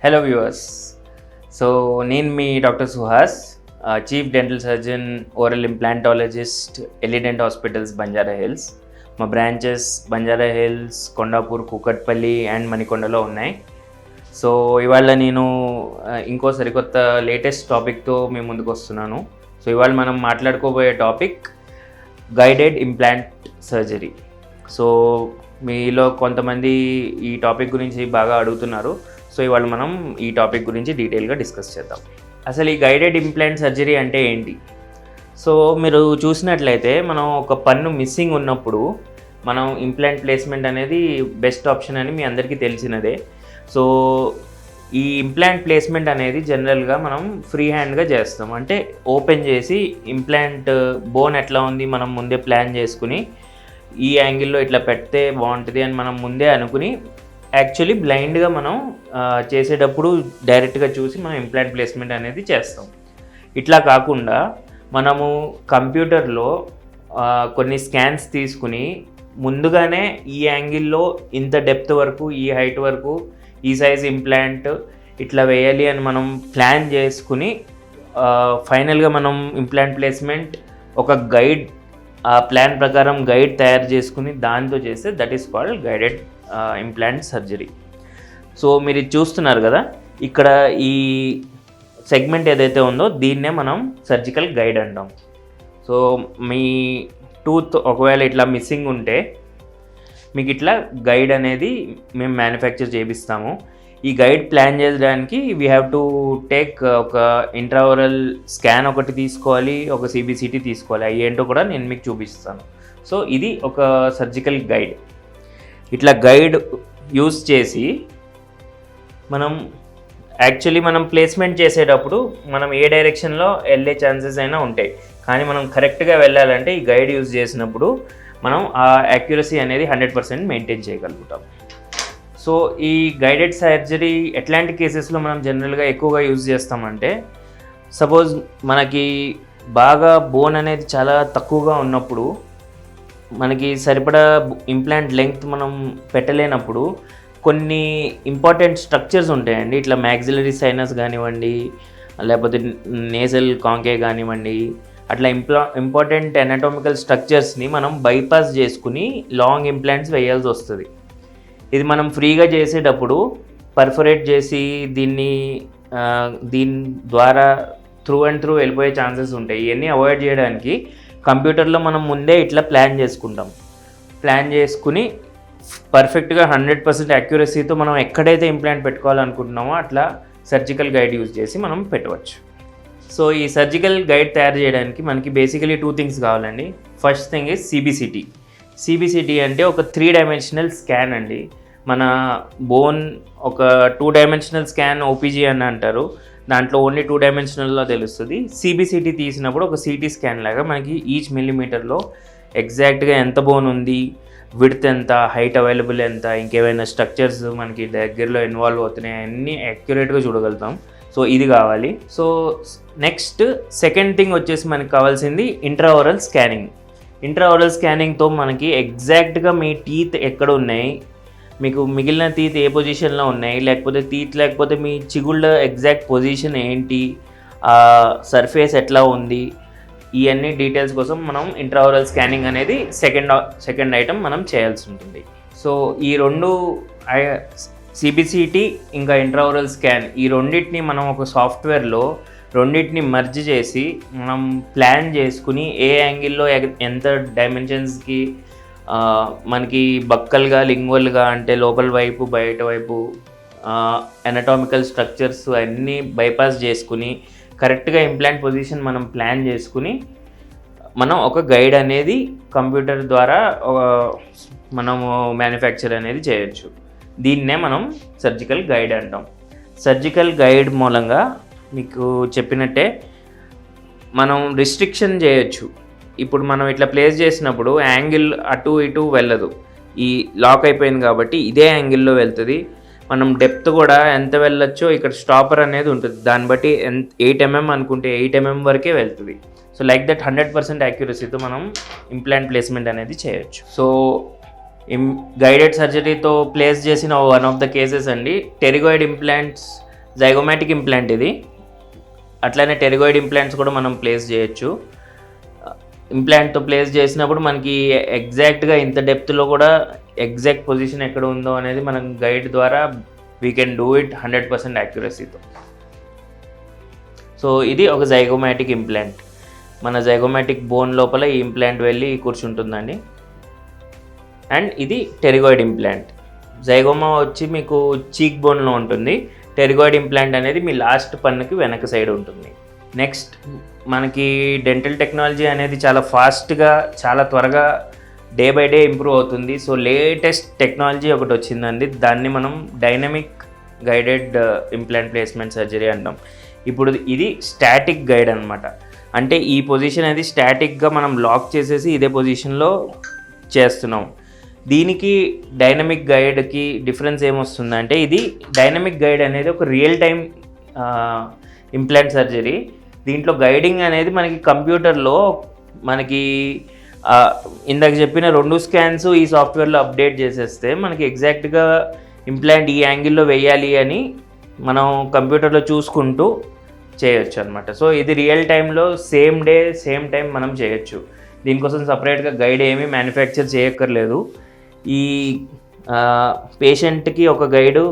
Hello viewers. So నేను మీ doctor Suhas, chief dental surgeon, oral implantologist, Elident hospitals, Banjara Hills. మా branches Banjara Hills, Kondapur, Kukatpally and మణికొండలో ఉన్నాయి. సో ఇవాళ నేను ఇంకో సరికొత్త లేటెస్ట్ టాపిక్తో మీ ముందుకు వస్తున్నాను. సో ఇవాళ మనం మాట్లాడుకోబోయే topic guided implant surgery. So మీలో కొంతమంది ఈ టాపిక్ గురించి బాగా అడుగుతున్నారు. సో ఇవాళ మనం ఈ టాపిక్ గురించి డీటెయిల్గా డిస్కస్ చేద్దాం. అసలు ఈ గైడెడ్ ఇంప్లాంట్ సర్జరీ అంటే ఏంటి? సో మీరు చూసినట్లయితే మనం ఒక పన్ను మిస్సింగ్ ఉన్నప్పుడు మనం ఇంప్లాంట్ ప్లేస్మెంట్ అనేది బెస్ట్ ఆప్షన్ అని మీ అందరికీ తెలిసినదే. సో ఈ ఇంప్లాంట్ ప్లేస్మెంట్ అనేది జనరల్గా మనం ఫ్రీ హ్యాండ్గా చేస్తాం. అంటే ఓపెన్ చేసి ఇంప్లాంట్ బోన్ ఎట్లా ఉంది మనం ముందే ప్లాన్ చేసుకుని ఈ యాంగిల్లో ఇట్లా పెడితే బాగుంటుంది అని మనం ముందే అనుకుని యాక్చువల్లీ బ్లైండ్గా మనం చేసేటప్పుడు డైరెక్ట్గా చూసి మనం ఇంప్లాంట్ ప్లేస్మెంట్ అనేది చేస్తాం. ఇట్లా కాకుండా మనము కంప్యూటర్లో కొన్ని స్కాన్స్ తీసుకుని ముందుగానే ఈ యాంగిల్లో ఇంత డెప్త్ వరకు, ఈ హైట్ వరకు, ఈ సైజ్ ఇంప్లాంట్ ఇట్లా వేయాలి అని మనం ప్లాన్ చేసుకుని ఫైనల్గా మనం ఇంప్లాంట్ ప్లేస్మెంట్ ఒక గైడ్, ఆ ప్లాన్ ప్రకారం గైడ్ తయారు చేసుకుని దాంతో చేస్తే that is called guided implant surgery. So మీరు ఇది చూస్తున్నారు కదా, ఇక్కడ ఈ సెగ్మెంట్ ఏదైతే ఉందో దీన్నే మనం సర్జికల్ గైడ్ అంటాం. సో మీ టూత్ ఒకవేళ ఇట్లా మిస్సింగ్ ఉంటే మీకు ఇట్లా గైడ్ అనేది మేము మ్యానుఫ్యాక్చర్ చేపిస్తాము. ఈ గైడ్ ప్లాన్ చేయడానికి వీ హ్యావ్ టు టేక్ ఒక ఇంట్రావరల్ స్కాన్ ఒకటి తీసుకోవాలి, ఒక సిబిసిటీ తీసుకోవాలి. అవి ఏంటో కూడా నేను మీకు చూపిస్తాను. సో ఇది ఒక సర్జికల్ గైడ్. ఇట్లా గైడ్ యూస్ చేసి మనం యాక్చువల్లీ మనం ప్లేస్మెంట్ చేసేటప్పుడు మనం ఏ డైరెక్షన్లో వెళ్ళే ఛాన్సెస్ అయినా ఉంటాయి. కానీ మనం కరెక్ట్గా వెళ్ళాలంటే ఈ గైడ్ యూజ్ చేసినప్పుడు మనం ఆ యాక్యురసీ అనేది 100% మెయింటైన్ చేయగలుగుతాం. సో ఈ గైడెడ్ సర్జరీ ఎట్లాంటి కేసెస్లో మనం జనరల్గా ఎక్కువగా యూజ్ చేస్తామంటే, సపోజ్ మనకి బాగా బోన్ అనేది చాలా తక్కువగా ఉన్నప్పుడు, మనకి సరిపడా ఇంప్లాంట్ లెంగ్త్ మనం పెట్టలేనప్పుడు కొన్ని ఇంపార్టెంట్ స్ట్రక్చర్స్ ఉంటాయండి. ఇట్లా మ్యాక్సిలరీ సైనస్ కానివ్వండి, లేకపోతే నేజల్ కాంకే కానివ్వండి, అట్లా ఇంపార్టెంట్ ఎనాటోమికల్ స్ట్రక్చర్స్ని మనం బైపాస్ చేసుకుని లాంగ్ ఇంప్లాంట్స్ వేయాల్సి వస్తుంది. ఇది మనం ఫ్రీగా చేసేటప్పుడు పర్ఫొరేట్ చేసి దీని ద్వారా త్రూ అండ్ త్రూ వెళ్ళిపోయే ఛాన్సెస్ ఉంటాయి. ఇవన్నీ అవాయిడ్ చేయడానికి కంప్యూటర్లో మనం ముందే ఇట్లా ప్లాన్ చేసుకుంటాం. ప్లాన్ చేసుకుని పర్ఫెక్ట్గా 100% యాక్యురసీతో మనం ఎక్కడైతే ఇంప్లాంట్ పెట్టుకోవాలనుకుంటున్నామో అట్లా సర్జికల్ గైడ్ యూజ్ చేసి మనం పెట్టవచ్చు. సో ఈ సర్జికల్ గైడ్ తయారు చేయడానికి మనకి బేసికలీ 2 థింగ్స్ కావాలండి. First thing is CBCT. CBCT అంటే ఒక 3 డైమెన్షనల్ స్కాన్ అండి. మన బోన్ ఒక 2 డైమెన్షనల్ స్కాన్ ఓపీజీ అని అంటారు, దాంట్లో ఓన్లీ 2 డైమెన్షనల్లో తెలుస్తుంది. సిబిసిటీ తీసినప్పుడు ఒక సిటీ స్కాన్ లాగా మనకి ఈచ్ మిల్లీమీటర్లో ఎగ్జాక్ట్గా ఎంత బోన్ ఉంది, విడ్త్ ఎంత, హైట్ అవైలబుల్ ఎంత, ఇంకేమైనా స్ట్రక్చర్స్ మనకి దగ్గరలో ఇన్వాల్వ్ అవుతున్నాయి అన్నీ యాక్యురేట్గా చూడగలుగుతాం. సో ఇది కావాలి. సో నెక్స్ట్ సెకండ్ థింగ్ వచ్చేసి మనకి కావాల్సింది ఇంట్రాఓరల్ స్కానింగ్. ఇంట్రాఓరల్ స్కానింగ్తో మనకి ఎగ్జాక్ట్గా మీ టీత్ ఎక్కడ ఉన్నాయి, మీకు మిగిలిన టీత్ ఏ పొజిషన్లో ఉన్నాయి, లేకపోతే మీ చిగుళ్ళ ఎగ్జాక్ట్ పొజిషన్ ఏంటి, సర్ఫేస్ ఎట్లా ఉంది, ఇవన్నీ డీటెయిల్స్ కోసం మనం ఇంట్రాఓరల్ స్కానింగ్ అనేది సెకండ్ ఐటమ్ మనం చేయాల్సి ఉంటుంది. సో ఈ రెండు సిబిసిటీ ఇంకా ఇంట్రాఓరల్ స్కాన్, ఈ రెండింటిని మనం ఒక సాఫ్ట్వేర్లో రెండింటిని మర్జ్ చేసి మనం ప్లాన్ చేసుకుని ఏ యాంగిల్లో ఎంత డైమెన్షన్స్కి మనకి బక్కల్గా, లింగ్వల్గా అంటే లోపల వైపు బయట వైపు ఎనటామికల్ స్ట్రక్చర్స్ అన్నీ బైపాస్ చేసుకుని కరెక్ట్గా ఇంప్లాంట్ పొజిషన్ మనం ప్లాన్ చేసుకుని మనం ఒక గైడ్ అనేది కంప్యూటర్ ద్వారా మనము మ్యానుఫ్యాక్చర్ అనేది చేయొచ్చు. దీన్నే మనం సర్జికల్ గైడ్ అంటాం. సర్జికల్ గైడ్ మూలంగా మీకు చెప్పినట్టే మనం రిస్ట్రిక్షన్ చేయొచ్చు. ఇప్పుడు మనం ఇట్లా ప్లేస్ చేసినప్పుడు యాంగిల్ అటు ఇటు వెళ్ళదు, ఈ లాక్ అయిపోయింది కాబట్టి ఇదే యాంగిల్లో వెళ్తుంది. మనం డెప్త్ కూడా ఎంత వెళ్ళొచ్చో ఇక్కడ స్టాపర్ అనేది ఉంటుంది, దాన్ని బట్టి 8 mm అనుకుంటే 8 mm వరకే వెళ్తుంది. సో లైక్ దట్ 100% యాక్యురసీతో మనం ఇంప్లాంట్ ప్లేస్మెంట్ అనేది చేయొచ్చు. సో గైడెడ్ సర్జరీతో ప్లేస్ చేసిన వన్ ఆఫ్ ద కేసెస్ అండి, టెరిగాయిడ్ ఇంప్లాంట్స్ జైగోమాటిక్ ఇంప్లాంట్ ఇది. అట్లానే టెరిగాయిడ్ ఇంప్లాంట్స్ కూడా మనం ప్లేస్ చేయొచ్చు. ఇంప్లాంట్తో ప్లేస్ చేసినప్పుడు మనకి ఎగ్జాక్ట్గా ఇంత డెప్త్లో కూడా ఎగ్జాక్ట్ పొజిషన్ ఎక్కడ ఉందో అనేది మనం గైడ్ ద్వారా వీ కెన్ డూ ఇట్ 100% యాక్యురసీతో. సో ఇది ఒక జైగోమాటిక్ ఇంప్లాంట్. మన జైగోమాటిక్ బోన్ లోపల ఈ ఇంప్లాంట్ వెళ్ళి కూర్చుంటుందండి. అండ్ ఇది టెరిగాయిడ్ ఇంప్లాంట్. జైగోమా వచ్చి మీకు చీక్ బోన్లో ఉంటుంది. టెరిగాయిడ్ ఇంప్లాంట్ అనేది మీ లాస్ట్ పన్నుకి వెనక సైడ్ ఉంటుంది. నెక్స్ట్ మనకి డెంటల్ టెక్నాలజీ అనేది చాలా ఫాస్ట్గా, చాలా త్వరగా డే బై డే ఇంప్రూవ్ అవుతుంది. సో లేటెస్ట్ టెక్నాలజీ ఒకటి వచ్చిందండి. దాన్ని మనం dynamic guided implant placement surgery అంటాం. ఇప్పుడు ఇది స్టాటిక్ గైడ్ అనమాట. అంటే ఈ పొజిషన్ అనేది స్టాటిక్గా మనం లాక్ చేసేసి ఇదే పొజిషన్లో చేస్తున్నాం. దీనికి డైనమిక్ గైడ్కి డిఫరెన్స్ ఏమొస్తుందంటే, ఇది డైనమిక్ గైడ్ అనేది ఒక రియల్ టైం ఇంప్లాంట్ సర్జరీ. దీంట్లో గైడింగ్ అనేది మనకి కంప్యూటర్లో మనకి ఇందాక చెప్పిన 2 స్కాన్స్ ఈ సాఫ్ట్వేర్లో అప్డేట్ చేసేస్తే మనకి ఎగ్జాక్ట్గా ఇంప్లాంట్ ఈ యాంగిల్లో వేయాలి అని మనం కంప్యూటర్లో చూసుకుంటూ చేయొచ్చు అనమాట. సో ఇది రియల్ టైంలో సేమ్ డే సేమ్ టైం మనం చేయొచ్చు. దీనికోసం సపరేట్గా గైడ్ ఏమీ మ్యానుఫ్యాక్చర్ చేయక్కర్లేదు. ఈ పేషెంట్కి ఒక గైడు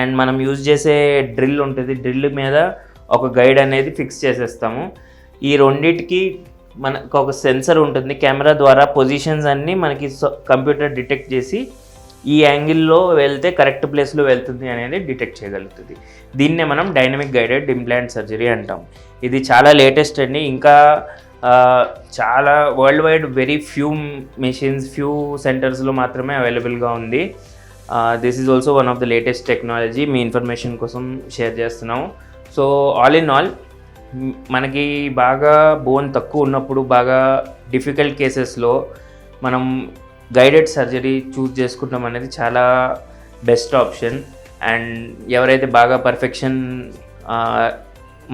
అండ్ మనం యూజ్ చేసే డ్రిల్ ఉంటుంది. డ్రిల్ మీద ఒక గైడ్ అనేది ఫిక్స్ చేసేస్తాము. ఈ రెండిటికి మనకు ఒక సెన్సర్ ఉంటుంది. కెమెరా ద్వారా పొజిషన్స్ అన్నీ మనకి కంప్యూటర్ డిటెక్ట్ చేసి ఈ యాంగిల్లో వెళ్తే కరెక్ట్ ప్లేస్లో వెళ్తుంది అనేది డిటెక్ట్ చేయగలుగుతుంది. దీన్నే మనం డైనమిక్ గైడెడ్ ఇంప్లాంట్ సర్జరీ అంటాం. ఇది చాలా లేటెస్ట్ అండి. ఇంకా చాలా world wide very few machines, few సెంటర్స్లో మాత్రమే అవైలబుల్గా ఉంది. This is also one of the latest technology. మీ ఇన్ఫర్మేషన్ కోసం షేర్ చేస్తున్నాము. సో ఆల్ ఇన్ ఆల్ మనకి బాగా బోన్ తక్కువ ఉన్నప్పుడు, బాగా డిఫికల్ట్ కేసెస్లో మనం గైడెడ్ సర్జరీ చూస్ చేసుకుంటాం అనేది చాలా బెస్ట్ ఆప్షన్. అండ్ ఎవరైతే బాగా పర్ఫెక్షన్,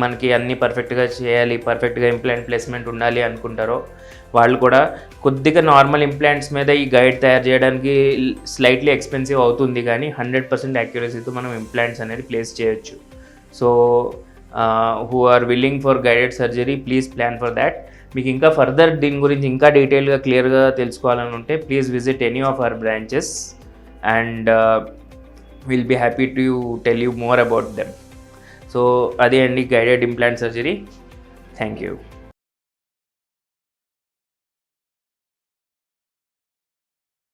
మనకి అన్నీ పర్ఫెక్ట్గా చేయాలి, పర్ఫెక్ట్గా ఇంప్లాంట్ ప్లేస్మెంట్ ఉండాలి అనుకుంటారో వాళ్ళు కూడా కొద్దిగా నార్మల్ ఇంప్లాంట్స్ మీద ఈ గైడ్ తయారు చేయడానికి స్లైట్లీ ఎక్స్పెన్సివ్ అవుతుంది, కానీ 100% యాక్యురసీతో మనం ఇంప్లాంట్స్ అనేది ప్లేస్ చేయొచ్చు. So who are willing for guided surgery, please plan for that. మీకు ఇంకా ఫర్దర్ దీని గురించి ఇంకా డీటెయిల్గా క్లియర్గా తెలుసుకోవాలని ఉంటే please visit any of our branches and will be happy to tell you more about them. So అదే అండి guided implant surgery. Thank you.